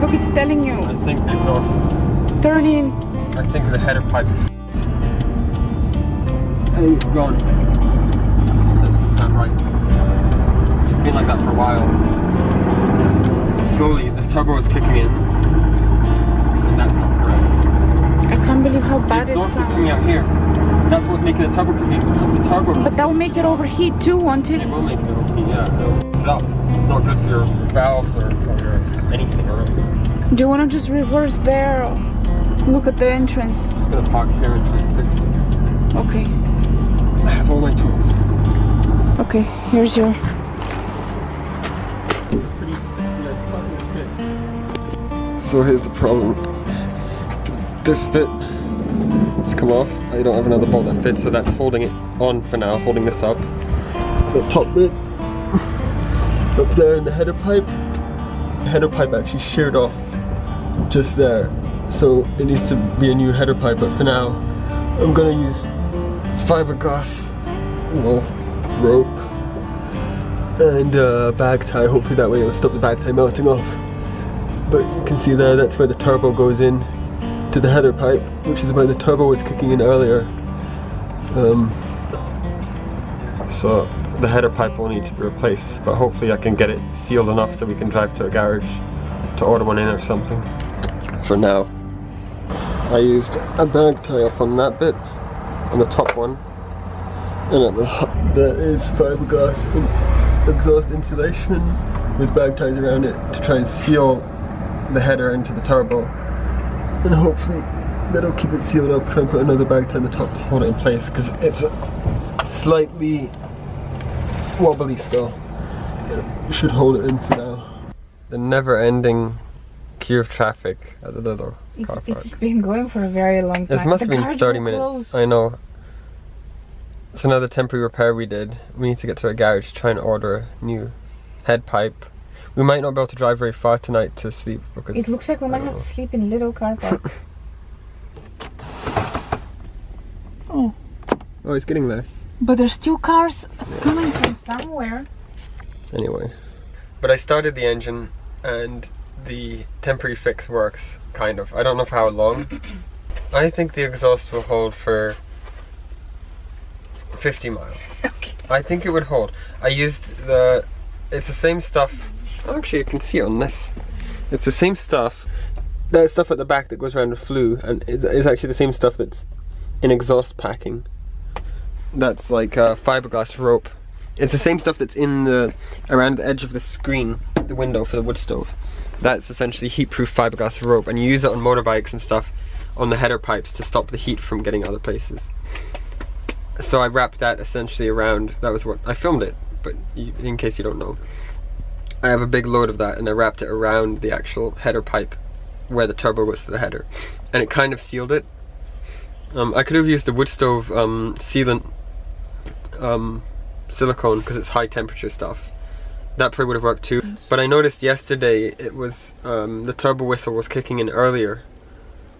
Look, it's telling you. I think the exhaust. Turn in. I think the header pipe is I think it's gone. That doesn't sound right. It's been like that for a while. Slowly, the turbo is kicking in. And that's not correct. I can't believe how bad it sounds. The exhaust is sounds. coming out here. That's what's making the turbo kick in. The turbo. But that will make it overheat too, won't it? It will make it overheat, yeah. It'll heat it up. It's not good for your valves or your anything or anything. Do you want to just reverse there? Look at the entrance. I'm just gonna park here and try and fix it. Okay. I have all my tools. Okay, here's your... So here's the problem. This bit has come off. I don't have another bolt that fits, so that's holding it on for now, holding this up. The top bit up there in the header pipe. The header pipe actually sheared off just there, so it needs to be a new header pipe. But for now, I'm gonna use fiberglass, well, rope and bag tie. Hopefully that way it'll stop the bag tie melting off. But you can see there, that's where the turbo goes in to the header pipe, which is where the turbo was kicking in earlier. So the header pipe will need to be replaced, but hopefully I can get it sealed enough so we can drive to a garage to order one in or something. For now, I used a bag tie up on that bit, on the top one, and at the there is fiberglass exhaust insulation with bag ties around it to try and seal the header into the turbo, and hopefully that'll keep it sealed up. Try and put another bag tie on the top to hold it in place because it's slightly wobbly still. It should hold it in for now. The never-ending queue of traffic at the little car park. It's been going for a very long time. This must have been 30 minutes. Close. I know. It's another temporary repair we did. We need to get to a garage to try and order a new head pipe. We might not be able to drive very far tonight to sleep because it looks like we might have to sleep in little car park. Oh. Oh, it's getting less. But there's still cars coming from somewhere. Anyway. But I started the engine and the temporary fix works, kind of. I don't know for how long. I think the exhaust will hold for 50 miles. Okay. I think it would hold. I used it's the same stuff. Actually, you can see it on this. It's the same stuff. That stuff at the back that goes around the flue, and it's actually the same stuff that's in exhaust packing. That's like fiberglass rope. It's the same stuff that's in around the edge of the screen, the window for the wood stove. That's essentially heat-proof fiberglass rope, and you use it on motorbikes and stuff on the header pipes to stop the heat from getting other places. So I wrapped that essentially around. That was what I filmed it, but in case you don't know, I have a big load of that, and I wrapped it around the actual header pipe where the turbo was to the header, and it kind of sealed it. I could have used the wood stove sealant silicone because it's high temperature stuff. That probably would have worked too. But I noticed yesterday it was the turbo whistle was kicking in earlier,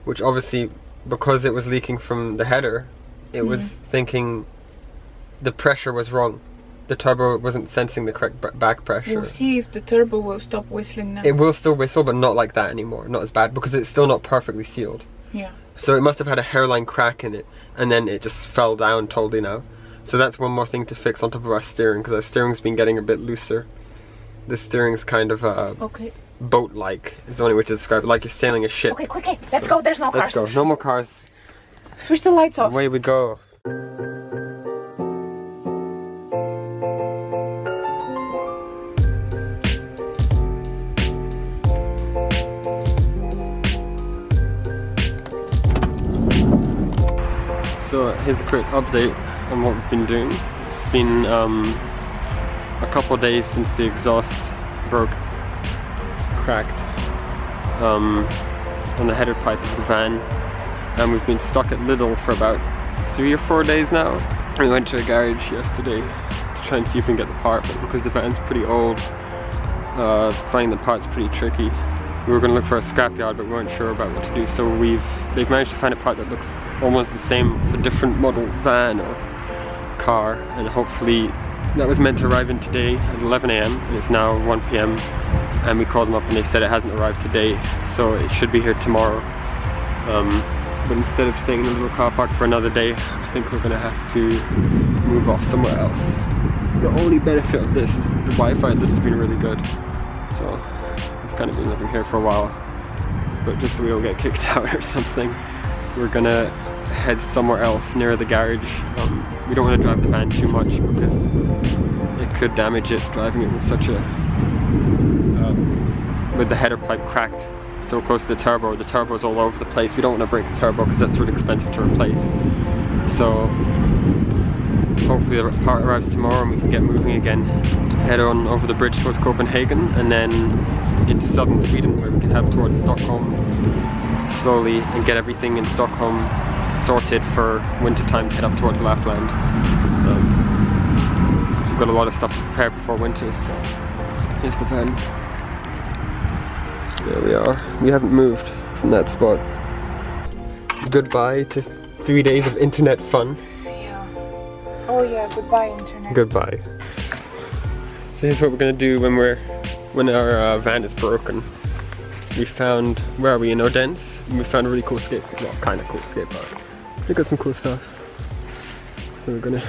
which obviously, because it was leaking from the header, it was thinking the pressure was wrong. The turbo wasn't sensing the correct back pressure. We'll see if the turbo will stop whistling now. It will still whistle, but not like that anymore. Not as bad, because it's still not perfectly sealed. Yeah. So it must have had a hairline crack in it, and then it just fell down totally now. So that's one more thing to fix on top of our steering, because our steering's been getting a bit looser. The steering's kind of boat-like, is the only way to describe it, like you're sailing a ship. Okay, quickly, let's go, there's no cars. Let's go, no more cars. Switch the lights off. Away we go. So here's a quick update on what we've been doing. It's been a couple days since the exhaust cracked on the header pipe of the van, and we've been stuck at Lidl for about 3 or 4 days now. We went to a garage yesterday to try and see if we can get the part, but because the van's pretty old, finding the part's pretty tricky. We were going to look for a scrapyard, but we weren't sure about what to do, so they've managed to find a part that looks almost the same for a different model van or car, and hopefully that was meant to arrive in today at 11 AM and it's now 1 PM, and we called them up and they said it hasn't arrived today, so it should be here tomorrow. But instead of staying in a little car park for another day, I think we're gonna have to move off somewhere else. The only benefit of this is the Wi-Fi. This has been really good, so I've kind of been living here for a while, but just so we don't get kicked out or something, we're gonna head somewhere else near the garage. We don't want to drive the van too much because it could damage it, driving it with such a with the header pipe cracked so close to the turbo. The turbo's all over the place. We don't want to break the turbo because that's really expensive to replace. So hopefully the part arrives tomorrow and we can get moving again. Head on over the bridge towards Copenhagen and then into southern Sweden, where we can head towards Stockholm slowly and get everything in Stockholm sorted for winter time to head up towards Lapland. We've got a lot of stuff to prepare before winter, so here's the van. There we are. We haven't moved from that spot. Goodbye to 3 days of internet fun. Yeah. Oh yeah, goodbye internet. Goodbye. So here's what we're gonna do when our van is broken. We found, where are we, in Odense? We found a really cool skate, well, kind of cool skate park. We got some cool stuff. So we're gonna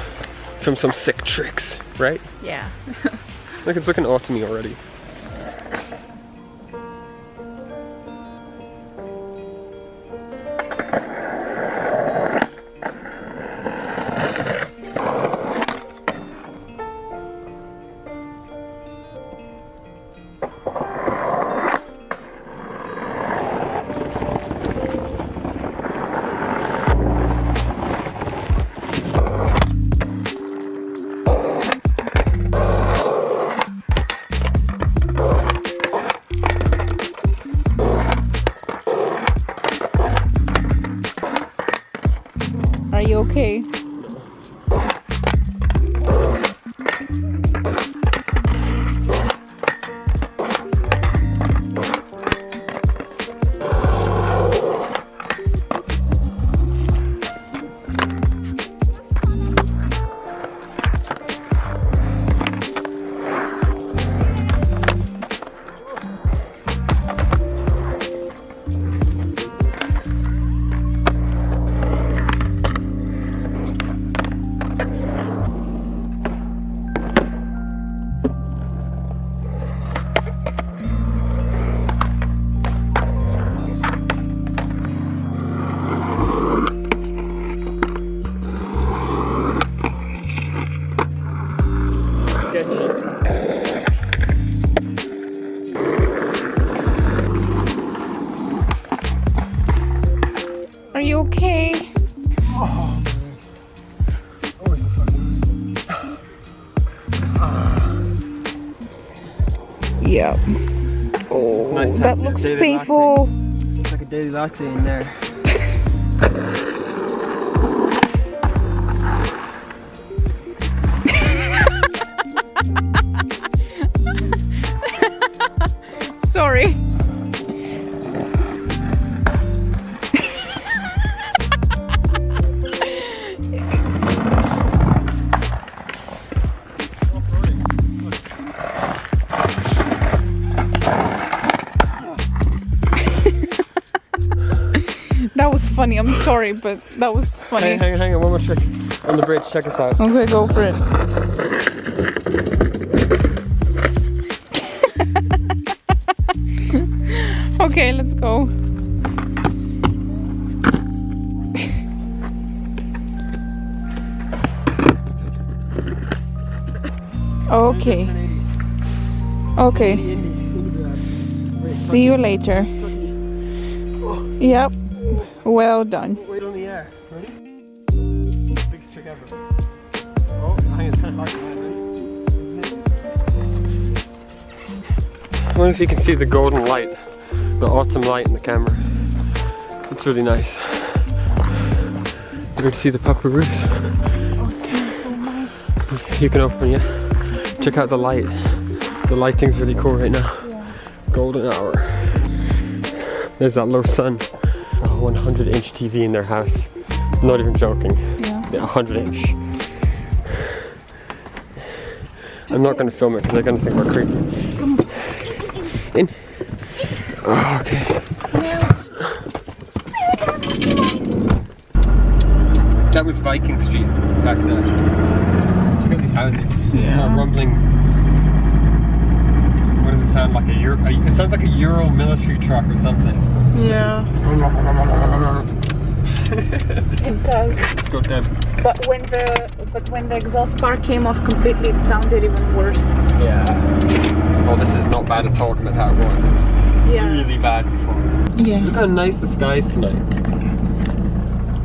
film some sick tricks, right? Yeah. Look, it's looking autumny already. Are you okay? Are you okay? Oh, Yeah. Oh, nice to that have looks daily painful. it's like a daily latte in there. Sorry. That was funny, I'm sorry, but that was funny. Hang on, one more trick. On the bridge, check us out. Okay, go for it. Okay, let's go. Okay. Okay. See you later. Yep. Well done. Wait on the air. Ready? Biggest trick ever. Oh, hang on, it's kind of hard to land. I wonder if you can see the golden light, the autumn light in the camera. It's really nice. You can see the pupperoos. Okay, so nice. You can open it. Check out the light. The lighting's really cool right now. Yeah. Golden hour. There's that low sun. A 100-inch TV in their house. I'm not even joking. Yeah. 100-inch. I'm not going to film it because they're going to think we're creepy. In. Oh, okay. That was Viking Street back then. Check out these houses. It's not rumbling. What does it sound like? It sounds like a Euro military truck or something. Yeah. It does. Let's go down. But when the exhaust part came off completely, it sounded even worse. Yeah. Well, this is not bad at all compared to how it was. Yeah. Really bad before. Yeah. Look how nice the sky is tonight.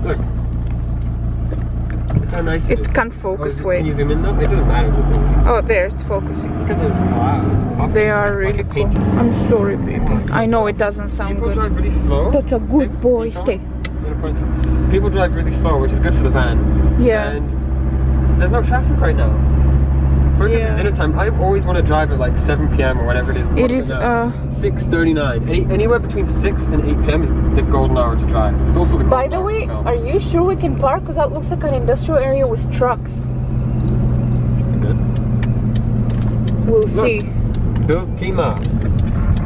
Look. Look how nice it is. It can't focus. Can Wait. you zoom in now? It doesn't matter. Oh, there, it's focusing. Look at those clouds. Puffy. They are really cool. I'm sorry, baby. I know it doesn't sound People good. drive really slow. That's a good boy. Stay. People drive really slow, which is good for the van. Yeah. And there's no traffic right now. Because it's dinner time. I always want to drive at like 7 p.m. or whatever it is. It is 6:39. Anywhere between 6 and 8 p.m. is the golden hour to drive. It's also the golden By the hour way, to film. are you sure we can park? Because that looks like an industrial area with trucks. Good. We'll see. Build Tima,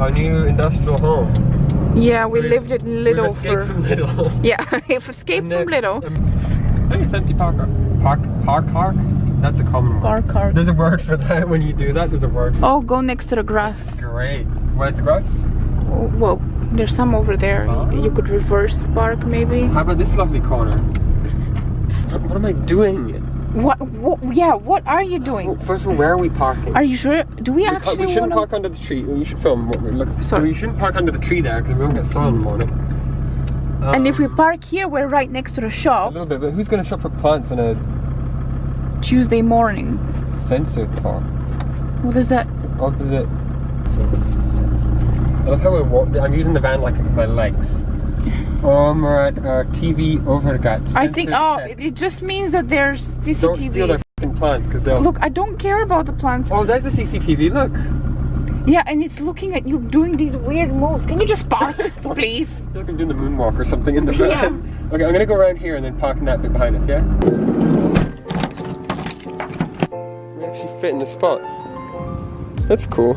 our new industrial home. Yeah, we lived in Lidl We've escaped from Lidl. Yeah, if escaped from Lidl. Hey, it's empty park. Park? That's a common word. Park. There's a word for that. When you do that, there's a word. Oh, go next to the grass. Great. Where's the grass? Oh, well, there's some over there. Oh. You could reverse park maybe. How about this lovely corner? What am I doing? What? Yeah, what are you doing? Well, first of all, where are we parking? Are you sure? Do we actually We shouldn't want park under the tree. You should film what we're looking for. Sorry. You shouldn't park under the tree there because we won't get sun in the morning. And if we park here, we're right next to the A shop. little bit, but who's going to shop for plants on a Tuesday morning. censored park? What is that? Opposite. I love how I'm using the van like my legs. We're at our TV overgat. I think, it just means that there's CCTV. Don't steal their f***ing plants because they'll... Look, I don't care about the plants. Oh, there's the CCTV, look. Yeah, and it's looking at you doing these weird moves. Can you just park, please? I feel like I'm doing the moonwalk or something in the van. Yeah. Okay, I'm gonna go around here and then park in that bit behind us, yeah? We actually fit in the spot. That's cool.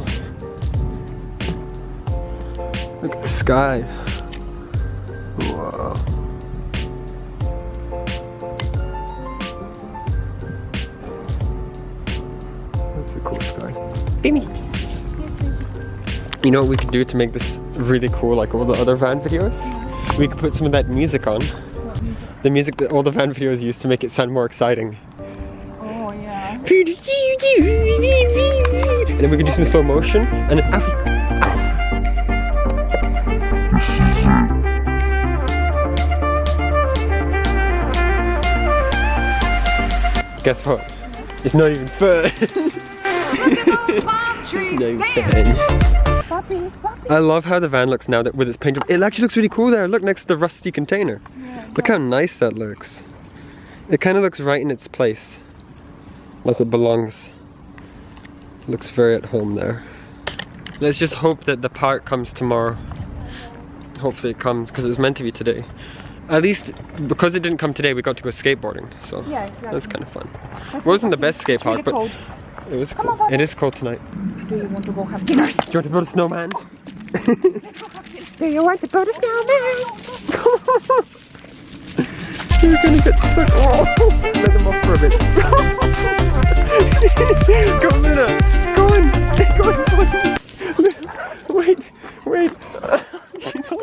Look at the sky. Wow. That's a cool sky. Bimmy. You know what we could do to make this really cool, like all the other van videos? We could put some of that music on. The music that all the van videos use to make it sound more exciting. Oh, yeah. And then we could do some slow motion, and then Alfie. Guess what? It's not even fun. No fun. Puppies. I love how the van looks now that with its paint job. It actually looks really cool there. Look next to the rusty container. Yeah, Look how nice that looks. It kind of looks right in its place. Like it belongs. Looks very at home there. Let's just hope that the part comes tomorrow. Hopefully it comes because it was meant to be today. At least because it didn't come today, we got to go skateboarding. So Yeah, exactly. that's kind of fun. It wasn't the best skate park, but cold. it was Come cool. on, Bobby. It is cold tonight. Do you want to go have dinner? Do you want to build a snowman? Do you want to go to snowman? You're gonna get stuck. Oh, let them off for a bit. Go, Luna. Go in. Go in. Wait. She's on.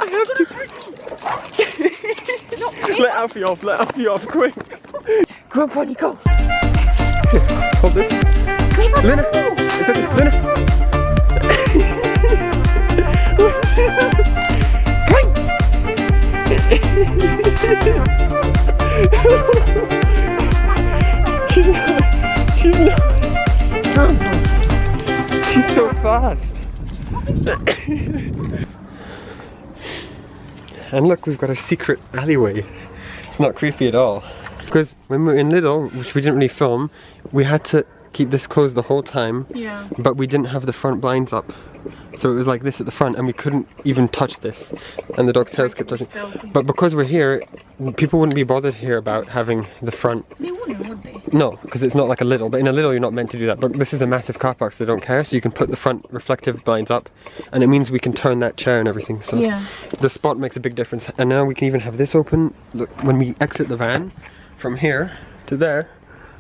I have to. Let Alfie off, quick. Come on, Bonnie, go. Here, hold this. Luna, it's okay. Luna. She's so fast. And look, we've got a secret alleyway. It's not creepy at all. Because when we were in Lidl, which we didn't really film, we had to keep this closed the whole time. Yeah. But we didn't have the front blinds up. So it was like this at the front and we couldn't even touch this. And the dog's tails kept touching. But because we're here, people wouldn't be bothered here about having the front. They wouldn't, would they? No, because it's not like a little. But in a little you're not meant to do that. But this is a massive car park, so they don't care. So you can put the front reflective blinds up. And it means we can turn that chair and everything. So yeah. the spot makes a big difference. And now we can even have this open. Look, when we exit the van from here to there,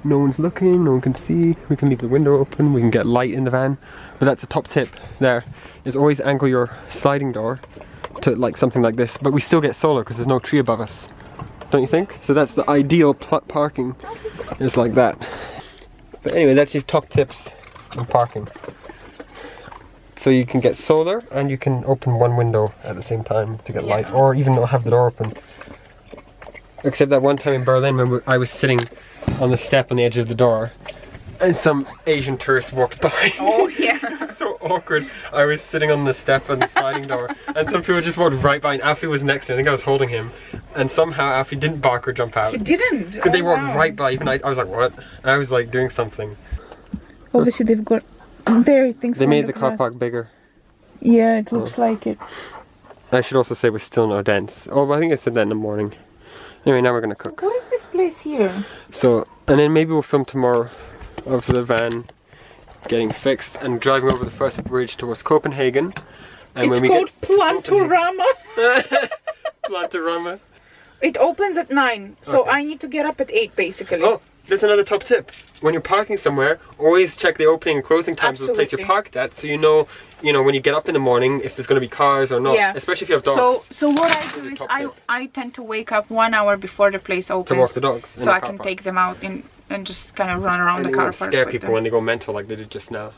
no one's looking, no one can see. We can leave the window open, we can get light in the van. But that's a top tip there, is always angle your sliding door to like something like this. But we still get solar because there's no tree above us. Don't you think? So that's the ideal parking, is like that. But anyway, that's your top tips on parking. So you can get solar and you can open one window at the same time to get light, or even not have the door open. Except that one time in Berlin when I was sitting on the step on the edge of the door and some Asian tourist walked by. Oh yeah. It was so awkward. I was sitting on the step on the sliding door and some people just walked right by and Alfie was next to me. I think I was holding him and somehow Alfie didn't bark or jump out. He didn't? Because they walked right by, even I was like, what? I was like doing something. Obviously they've got there things. They made the car park bigger. Yeah, it looks like it. I should also say we're still no dents. Oh, I think I said that in the morning. Anyway, now we're gonna cook. What is this place here? So, and then maybe we'll film tomorrow of the van getting fixed and driving over the first bridge towards Copenhagen. And it's called Plantorama. Plantorama. It opens at 9, so Okay. I need to get up at 8 basically. Oh, there's another top tip. When you're parking somewhere, always check the opening and closing times of the place you're parked at, so you know when you get up in the morning if there's going to be cars or not. Yeah. Especially if you have dogs. So what I do is I tend to wake up 1 hour before the place opens to walk the dogs. so I can take them out and just kind of run around the car park. Scare people when they go mental like they did just now.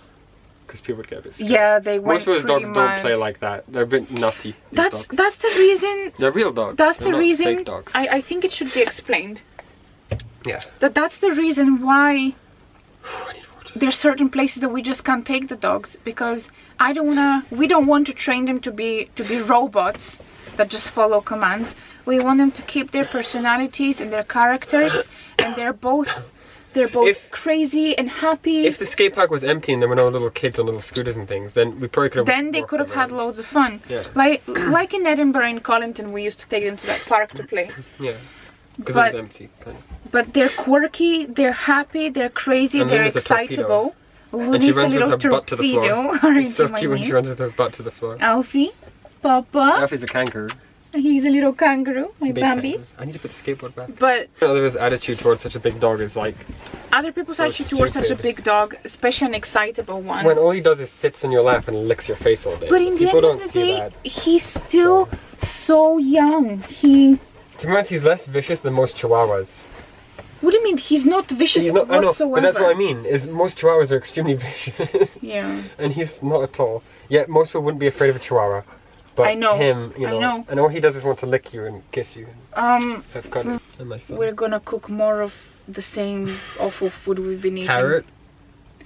Because people would get a bit scared. Yeah, they went. Most of those dogs don't play like that. They're a bit nutty. That's the reason. They're real dogs. That's They're the not reason. fake dogs. I think it should be explained. Yeah. That's the reason why there's certain places that we just can't take the dogs, because we don't want to train them to be robots that just follow commands. We want them to keep their personalities and their characters, and they're both crazy and happy. If the skate park was empty and there were no little kids on little scooters and things, then we probably could have. Then they could have had loads of fun. Yeah. Like in Edinburgh and Collington, we used to take them to that park to play. Yeah. Because it was empty. Kind of. But they're quirky, they're happy, they're crazy, And they're there's a excitable. And she runs with her butt to the floor. It's so cute when she runs with her butt to the floor. Alfie, Papa. Alfie's a kangaroo. He's a little kangaroo, my Bambi. I need to put the skateboard back. But Others' attitude towards such a big dog is like. Other people's attitude towards such a big dog, especially an excitable one. When all he does is sits on your lap and licks your face all day. But in the end of the day, he's still so young. To be honest, he's less vicious than most chihuahuas. What do you mean? He's not vicious whatsoever. I know, but that's what I mean, is most chihuahuas are extremely vicious. Yeah. And he's not at all. Yet most people wouldn't be afraid of a chihuahua. But I know. Him, I know. And all he does is want to lick you and kiss you. And have cuddles. We're gonna cook more of the same awful food we've been eating. Carrot,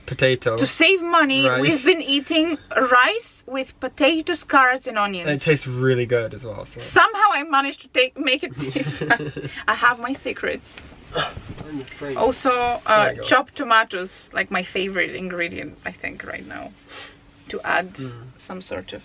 potato. To save money, rice. We've been eating rice with potatoes, carrots and onions. And it tastes really good as well. So. Somehow I managed to make it taste nice. I have my secrets. Also, chopped tomatoes, like my favorite ingredient, I think, right now. To add some sort of,